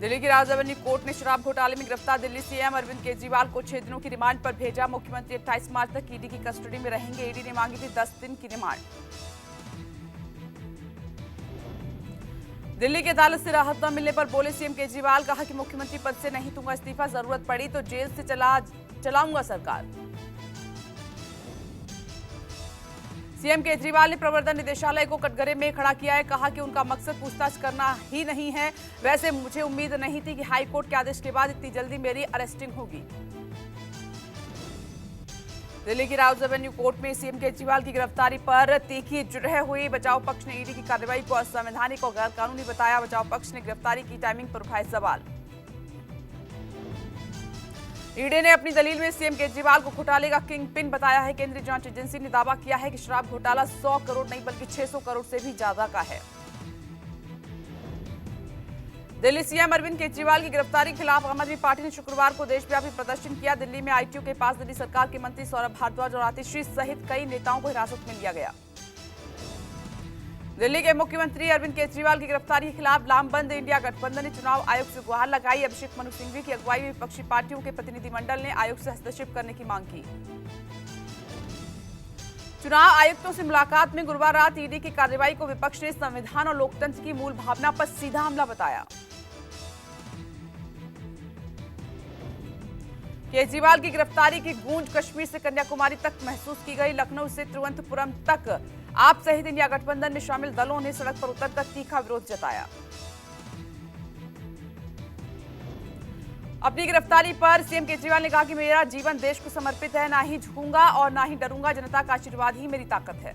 दिल्ली की राजधानी कोर्ट ने शराब घोटाले में गिरफ्तार दिल्ली सीएम अरविंद केजरीवाल को 6 दिनों की रिमांड पर भेजा। मुख्यमंत्री 28 मार्च तक ईडी की कस्टडी में रहेंगे। ईडी ने मांगी थी 10 दिन की रिमांड। दिल्ली की अदालत से राहत न मिलने पर बोले सीएम केजरीवाल, कहा कि मुख्यमंत्री पद से नहीं दूंगा इस्तीफा, जरूरत पड़ी तो जेल से चलाऊंगा सरकार। सीएम केजरीवाल ने प्रवर्तन निदेशालय को कटघरे में खड़ा किया है। कहा कि उनका मकसद पूछताछ करना ही नहीं है। वैसे मुझे उम्मीद नहीं थी कि हाईकोर्ट के आदेश के बाद इतनी जल्दी मेरी अरेस्टिंग होगी। दिल्ली की राउज एवेन्यू कोर्ट में सीएम केजरीवाल की गिरफ्तारी पर तीखी जुरह हुई। बचाव पक्ष ने ईडी की कार्रवाई को असंवैधानिक और गैर कानूनी बताया। बचाव पक्ष ने गिरफ्तारी की टाइमिंग पर उठाए सवाल। ईडी ने अपनी दलील में सीएम केजरीवाल को घोटाले का किंग पिन बताया है। केंद्रीय जांच एजेंसी ने दावा किया है कि शराब घोटाला 100 करोड़ नहीं बल्कि 600 करोड़ से भी ज्यादा का है। दिल्ली सीएम अरविंद केजरीवाल की गिरफ्तारी के खिलाफ आम आदमी पार्टी ने शुक्रवार को देशव्यापी प्रदर्शन किया। दिल्ली में आईटीओ के पास दिल्ली सरकार के मंत्री सौरभ भारद्वाज और आतिशी सहित कई नेताओं को हिरासत में लिया गया। दिल्ली के मुख्यमंत्री अरविंद केजरीवाल की गिरफ्तारी के खिलाफ लामबंद इंडिया गठबंधन ने चुनाव आयोग से गुहार लगाई। अभिषेक मनु सिंघवी की अगुवाई में विपक्षी पार्टियों के प्रतिनिधिमंडल ने आयोग से हस्तक्षेप करने की मांग की। चुनाव आयुक्तों से मुलाकात में गुरुवार रात ईडी की कार्रवाई को विपक्ष ने संविधान और लोकतंत्र की मूल भावना पर सीधा हमला बताया। केजरीवाल की गिरफ्तारी की गूंज कश्मीर से कन्याकुमारी तक महसूस की गई। लखनऊ से तिरुवनंतपुरम तक आप सहित इंडिया गठबंधन में शामिल दलों ने सड़क पर उतरकर तीखा विरोध जताया। अपनी गिरफ्तारी पर सीएम केजरीवाल ने कहा कि मेरा जीवन देश को समर्पित है, ना ही झुकूंगा और ना ही डरूंगा। जनता का आशीर्वाद ही मेरी ताकत है।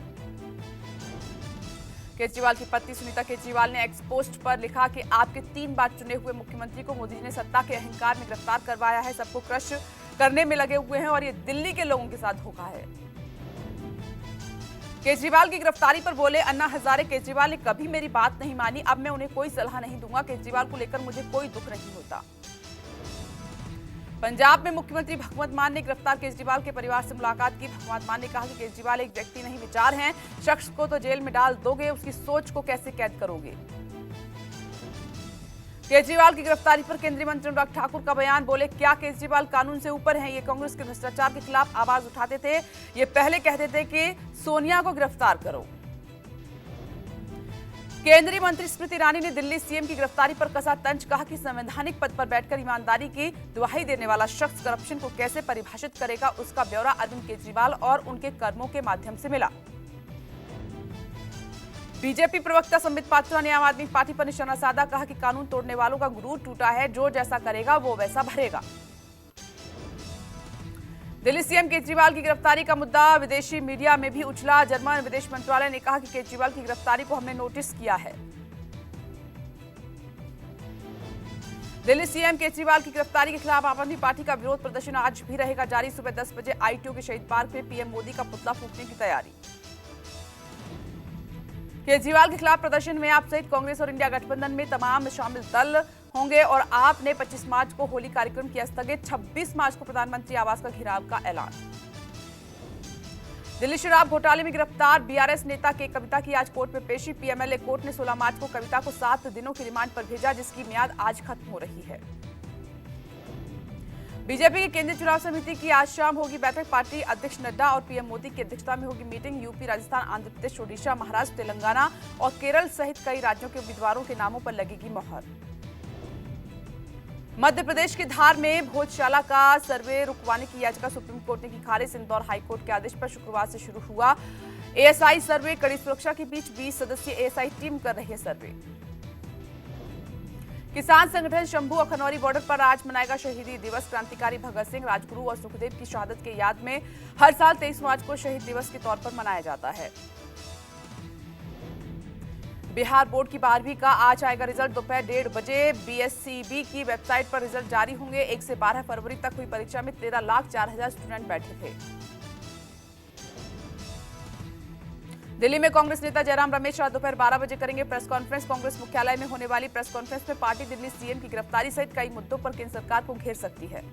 केजरीवाल की पत्नी सुनीता केजरीवाल ने एक्स पोस्ट पर लिखा कि आपके 3 बार चुने हुए मुख्यमंत्री को मोदी जी ने सत्ता के अहंकार में गिरफ्तार करवाया है। सबको क्रश करने में लगे हुए हैं और ये दिल्ली के लोगों के साथ धोखा है। केजरीवाल की गिरफ्तारी पर बोले अन्ना हजारे, केजरीवाल ने कभी मेरी बात नहीं मानी, अब मैं उन्हें कोई सलाह नहीं दूंगा। केजरीवाल को लेकर मुझे कोई दुख नहीं होता। पंजाब में मुख्यमंत्री भगवंत मान ने गिरफ्तार केजरीवाल के परिवार से मुलाकात की। भगवंत मान ने कहा कि केजरीवाल एक व्यक्ति नहीं विचार हैं। शख्स को तो जेल में डाल दोगे, उसकी सोच को कैसे कैद करोगे। केजरीवाल की गिरफ्तारी पर केंद्रीय मंत्री अनुराग ठाकुर का बयान, बोले क्या केजरीवाल कानून से ऊपर हैं? ये कांग्रेस के भ्रष्टाचार के खिलाफ आवाज उठाते थे। ये पहले कहते थे कि सोनिया को गिरफ्तार करो। केंद्रीय मंत्री स्मृति ईरानी ने दिल्ली सीएम की गिरफ्तारी पर कसा तंज। कहा कि संवैधानिक पद पर बैठकर ईमानदारी की दुहाई देने वाला शख्स करप्शन को कैसे परिभाषित करेगा, उसका ब्यौरा अरविंद केजरीवाल और उनके कर्मों के माध्यम से मिला। बीजेपी प्रवक्ता संबित पात्रा ने आम आदमी पार्टी पर निशाना साधा। कहा कि कानून तोड़ने वालों का गुरूर टूटा है, जो जैसा करेगा वो वैसा भरेगा। दिल्ली सीएम केजरीवाल की गिरफ्तारी का मुद्दा विदेशी मीडिया में भी उछला। जर्मन विदेश मंत्रालय ने कहा कि केजरीवाल की गिरफ्तारी को हमने नोटिस किया है। दिल्ली सीएम केजरीवाल की गिरफ्तारी के खिलाफ आम आदमी पार्टी का विरोध प्रदर्शन आज भी रहेगा जारी। सुबह 10 बजे आईटीओ के शहीद पार्क में पीएम मोदी का पुतला फूंकने की तैयारी। केजरीवाल के खिलाफ प्रदर्शन में आप सहित कांग्रेस और इंडिया गठबंधन में तमाम शामिल दल होंगे और आप ने 25 मार्च को होली कार्यक्रम किया स्थगित। 26 मार्च को प्रधानमंत्री आवास का घेराव का ऐलान। दिल्ली शराब घोटाले में गिरफ्तार बीआरएस नेता के कविता की आज कोर्ट में पेशी। पीएमएलए कोर्ट ने 16 मार्च को कविता को 7 दिनों की रिमांड पर भेजा, जिसकी मियाद आज खत्म हो रही है। बीजेपी की केंद्रीय चुनाव समिति की आज शाम होगी बैठक। पार्टी अध्यक्ष नड्डा और पीएम मोदी की अध्यक्षता में होगी मीटिंग। यूपी, राजस्थान, आंध्र प्रदेश, ओडिशा, महाराष्ट्र, तेलंगाना और केरल सहित कई राज्यों के उम्मीदवारों के नामों पर लगेगी मोहर। मध्य प्रदेश के धार में भोजशाला का सर्वे रुकवाने की याचिका सुप्रीम कोर्ट ने की खारिज। इंदौर हाईकोर्ट के आदेश पर शुक्रवार से शुरू हुआ एएसआई सर्वे। कड़ी सुरक्षा के बीच 20 सदस्यीय एएसआई टीम कर रही है सर्वे। किसान संगठन शंभू और खनौरी बॉर्डर पर आज मनाएगा शहीदी दिवस। क्रांतिकारी भगत सिंह, राजगुरु और सुखदेव की शहादत के याद में हर साल 23 मार्च को शहीद दिवस के तौर पर मनाया जाता है। बिहार बोर्ड की 12वीं का आज आएगा रिजल्ट। दोपहर 1:30 बजे बीएससीबी की वेबसाइट पर रिजल्ट जारी होंगे। 1 से 12 फरवरी तक हुई परीक्षा में 13,04,000 स्टूडेंट बैठे थे। दिल्ली में कांग्रेस नेता जयराम रमेश रात दोपहर 12 बजे करेंगे प्रेस कॉन्फ्रेंस। कांग्रेस मुख्यालय में होने वाली प्रेस कॉन्फ्रेंस में पार्टी दिल्ली सीएम की गिरफ्तारी सहित कई मुद्दों पर केंद्र सरकार को घेर सकती है।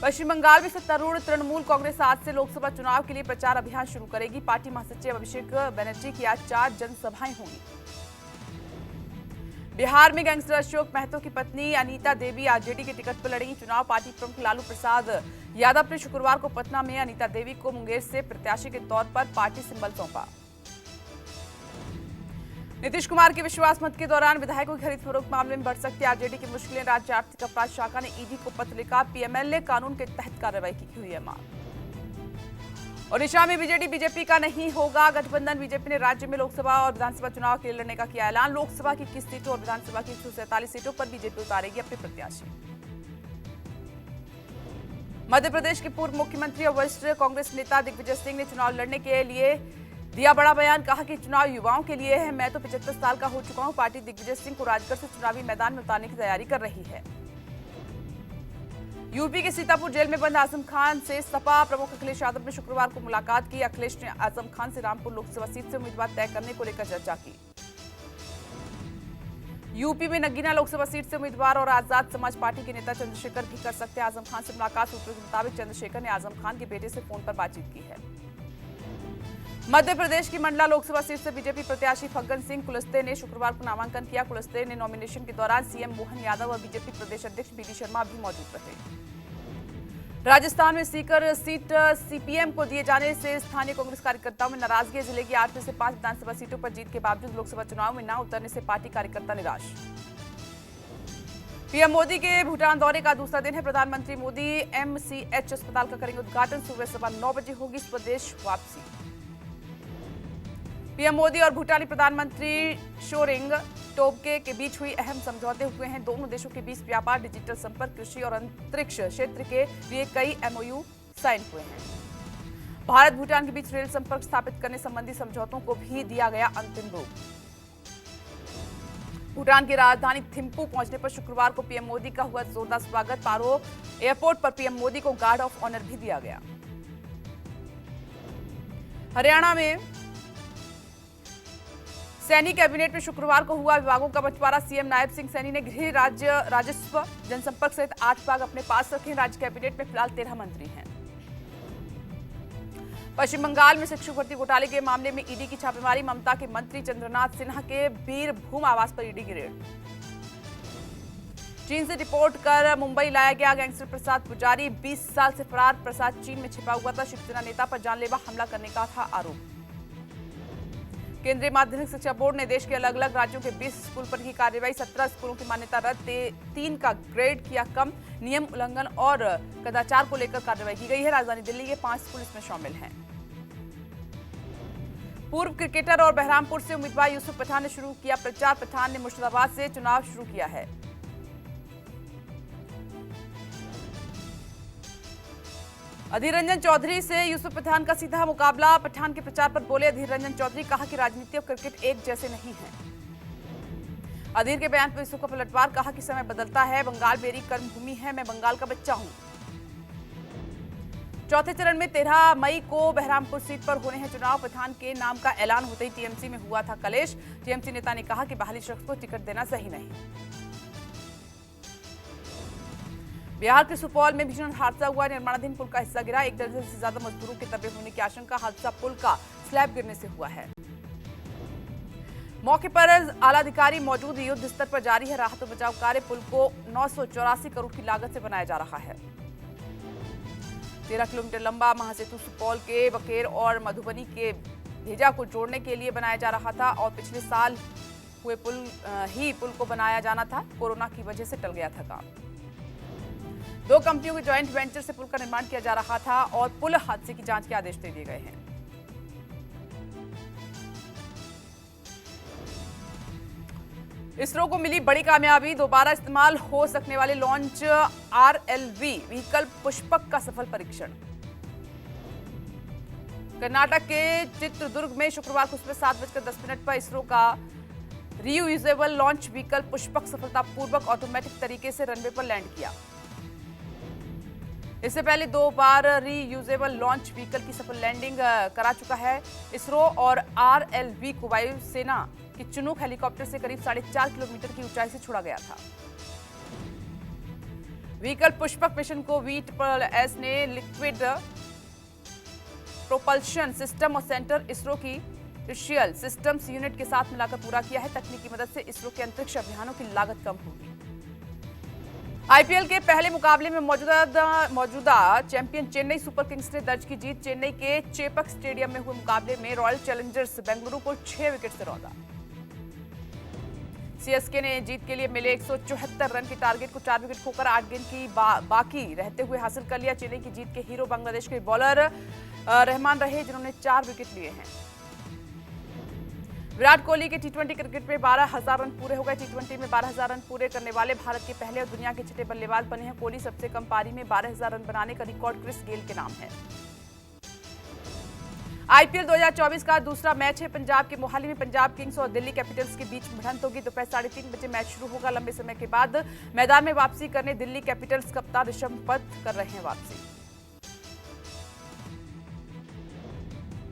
पश्चिम बंगाल में सत्तारूढ़ तृणमूल कांग्रेस आज से लोकसभा चुनाव के लिए प्रचार अभियान शुरू करेगी। पार्टी महासचिव अभिषेक बनर्जी की आज 4 जनसभाएं होंगी। बिहार में गैंगस्टर अशोक महतो की पत्नी अनीता देवी आरजेडी के टिकट पर लड़ी। चुनाव पार्टी प्रमुख लालू प्रसाद यादव ने शुक्रवार को पटना में अनीता देवी को मुंगेर से प्रत्याशी के तौर पर पार्टी सिंबल सौंपा। नीतीश कुमार के विश्वास मत के दौरान विधायकों की खरीद फरोख्त मामले में बढ़ सकती आरजेडी की मुश्किलें। राज्य आर्थिक अपराध शाखा ने ईडी को पत्र लिखा। पीएमएलए कानून के तहत कार्रवाई की हुई है मांग। ओडिशा में बीजेपी का नहीं होगा गठबंधन। बीजेपी ने राज्य में लोकसभा और विधानसभा चुनाव के लिए लड़ने का किया ऐलान। लोकसभा की 21 सीटों और विधानसभा की 147 सीटों पर बीजेपी उतारेगी अपने प्रत्याशी। मध्य प्रदेश के पूर्व मुख्यमंत्री और वरिष्ठ कांग्रेस नेता दिग्विजय सिंह ने चुनाव लड़ने के लिए दिया बड़ा बयान। कहा कि चुनाव युवाओं के लिए है। मैं तो 75 साल का हो चुका हूं। पार्टी दिग्विजय सिंह को राजगढ़ से चुनावी मैदान में उतारने की तैयारी कर रही है। यूपी के सीतापुर जेल में बंद आजम खान से सपा प्रमुख अखिलेश यादव ने शुक्रवार को मुलाकात की। अखिलेश ने आजम खान से रामपुर लोकसभा सीट से उम्मीदवार तय करने को लेकर चर्चा की। यूपी में नगीना लोकसभा सीट से उम्मीदवार और आजाद समाज पार्टी के नेता चंद्रशेखर भी कर सकते हैं आजम खान से मुलाकात। सूत्रों के मुताबिक चंद्रशेखर ने आजम खान के बेटे से फोन पर बातचीत की है। मध्य प्रदेश की मंडला लोकसभा सीट से बीजेपी प्रत्याशी फग्गन सिंह कुलस्ते ने शुक्रवार को नामांकन किया। कुलस्ते ने नॉमिनेशन के दौरान सीएम मोहन यादव और बीजेपी प्रदेश अध्यक्ष बीडी शर्मा भी मौजूद रहे। राजस्थान में सीकर सीट सीपीएम को दिए जाने से स्थानीय कांग्रेस कार्यकर्ताओं में नाराजगी। जिले की 8 में से 5 विधानसभा सीटों पर जीत के बावजूद लोकसभा चुनाव में न उतरने से पार्टी कार्यकर्ता निराश। पीएम मोदी के भूटान दौरे का दूसरा दिन है। प्रधानमंत्री मोदी एमसीएच अस्पताल का करेंगे उद्घाटन। सुबह सवा 9 बजे होगी स्वदेश वापसी। पीएम मोदी और भूटानी प्रधानमंत्री शोरिंग टोब्गे के बीच हुई अहम समझौते हुए हैं। दोनों देशों के बीच व्यापार, डिजिटल संपर्क, कृषि और अंतरिक्ष क्षेत्र के लिए कई एमओयू साइन हुए हैं। भारत भूटान के बीच रेल संपर्क स्थापित करने संबंधी समझौतों को भी दिया गया अंतिम रूप। भूटान की राजधानी थिम्पू पहुंचने पर शुक्रवार को पीएम मोदी का हुआ जोरदार स्वागत। पारो एयरपोर्ट पर पीएम मोदी को गार्ड ऑफ ऑनर भी दिया गया। हरियाणा में सैनी कैबिनेट में शुक्रवार को हुआ विभागों का बंटवारा। सीएम नायब सिंह सैनी ने गृह, राज्य राजस्व, जनसंपर्क सहित 8 विभाग अपने पास रखे। राज्य कैबिनेट में फिलहाल 13 मंत्री हैं। पश्चिम बंगाल में शिक्षक भर्ती घोटाले के मामले में ईडी की छापेमारी। ममता के मंत्री चंद्रनाथ सिन्हा के बीरभूम आवास पर ईडी की रेड। चीन से रिपोर्ट कर मुंबई लाया गया गैंगस्टर प्रसाद पुजारी। 20 साल से फरार प्रसाद चीन में छिपा हुआ था। शिवसेना नेता पर जानलेवा हमला करने का था आरोप। केंद्रीय माध्यमिक शिक्षा बोर्ड ने देश के अलग अलग राज्यों के 20 स्कूल पर की कार्रवाई। 17 स्कूलों की मान्यता रद्द, 3 का ग्रेड किया कम। नियम उल्लंघन और कदाचार को लेकर कार्रवाई की गई है। राजधानी दिल्ली के 5 स्कूल इसमें शामिल हैं। पूर्व क्रिकेटर और बहरामपुर से उम्मीदवार यूसुफ पठान ने शुरू किया प्रचार। पठान ने मुर्शिदाबाद से चुनाव शुरू किया है। अधीर रंजन चौधरी से यूसुफ पठान का सीधा मुकाबला। पठान के प्रचार पर बोले अधीर रंजन चौधरी। कहा कि राजनीति और क्रिकेट एक जैसे नहीं है। अधीर के बयान पर यूसुफ का पलटवार। कहा कि समय बदलता है। बंगाल मेरी कर्मभूमि है। मैं बंगाल का बच्चा हूं। चौथे चरण में 13 मई को बहरामपुर सीट पर होने हैं चुनाव। पठान के नाम का ऐलान होते ही टीएमसी में हुआ था कलेश। टीएमसी नेता ने कहा कि बाहरी शख्स को टिकट देना सही नहीं। बिहार के सुपौल में भीषण हादसा हुआ। निर्माणाधीन पुल का हिस्सा गिरा। 1 दर्जन से ज्यादा मजदूरों के दबे होने की आशंका। हादसा पुल का स्लैब गिरने से हुआ है। मौके पर आला अधिकारी मौजूद। युद्ध स्तर पर जारी है राहत और बचाव कार्य। पुल को 984 करोड़ की लागत से बनाया जा रहा है। 13 किलोमीटर लंबा महासेतु सुपौल के बकेर और मधुबनी के भेजा को जोड़ने के लिए बनाया जा रहा था और पिछले साल हुए पुल को बनाया जाना था। कोरोना की वजह से टल गया था काम। 2 कंपनियों के जॉइंट वेंचर से पुल का निर्माण किया जा रहा था और पुल हादसे की जांच के आदेश दे दिए गए हैं। इसरो को मिली बड़ी कामयाबी। दोबारा इस्तेमाल हो सकने वाले लॉन्च RLV व्हीकल पुष्पक का सफल परीक्षण। कर्नाटक के चित्रदुर्ग में शुक्रवार को सुबह 7:10 पर इसरो का रीयूजेबल लॉन्च व्हीकल पुष्पक सफलतापूर्वक ऑटोमेटिक तरीके से रनवे पर लैंड किया। इससे पहले 2 बार रीयूजेबल लॉन्च व्हीकल की सफल लैंडिंग करा चुका है इसरो और RLV को वायुसेना की चिनूक हेलीकॉप्टर से करीब 4.5 किलोमीटर की ऊंचाई से छोड़ा गया था। व्हीकल पुष्पक मिशन को VSS ने लिक्विड प्रोपल्शन सिस्टम और सेंटर इसरो की स्पेशियल सिस्टम्स यूनिट के साथ मिलाकर पूरा किया है। तकनीकी मदद से इसरो के अंतरिक्ष अभियानों की लागत कम होगी। आईपीएल के पहले मुकाबले में मौजूदा चैंपियन चेन्नई सुपर किंग्स ने दर्ज की जीत। चेन्नई के चेपक स्टेडियम में हुए मुकाबले में रॉयल चैलेंजर्स बेंगलुरु को 6 विकेट से रौंदा। सीएसके ने जीत के लिए मिले 174 रन के टारगेट को 4 विकेट खोकर 8 गेंद की बाकी रहते हुए हासिल कर लिया। चेन्नई की जीत के हीरो बांग्लादेश के बॉलर रहमान रहे, जिन्होंने 4 विकेट लिए हैं। विराट कोहली के टी20 क्रिकेट में 12,000 रन पूरे हो गए। टी20 में 12,000 रन पूरे करने वाले भारत के पहले और दुनिया के छठे बल्लेबाज बने हैं कोहली। सबसे कम पारी में 12,000 रन बनाने का रिकॉर्ड क्रिस गेल के नाम है। आईपीएल 2024 का दूसरा मैच है। पंजाब के मोहाली में पंजाब किंग्स और दिल्ली कैपिटल्स के बीच भिड़ंत होगी। दोपहर 3:30 बजे मैच शुरू होगा। लंबे समय के बाद मैदान में वापसी करने दिल्ली कैपिटल्स कप्तान ऋषभ पंत कर रहे हैं वापसी।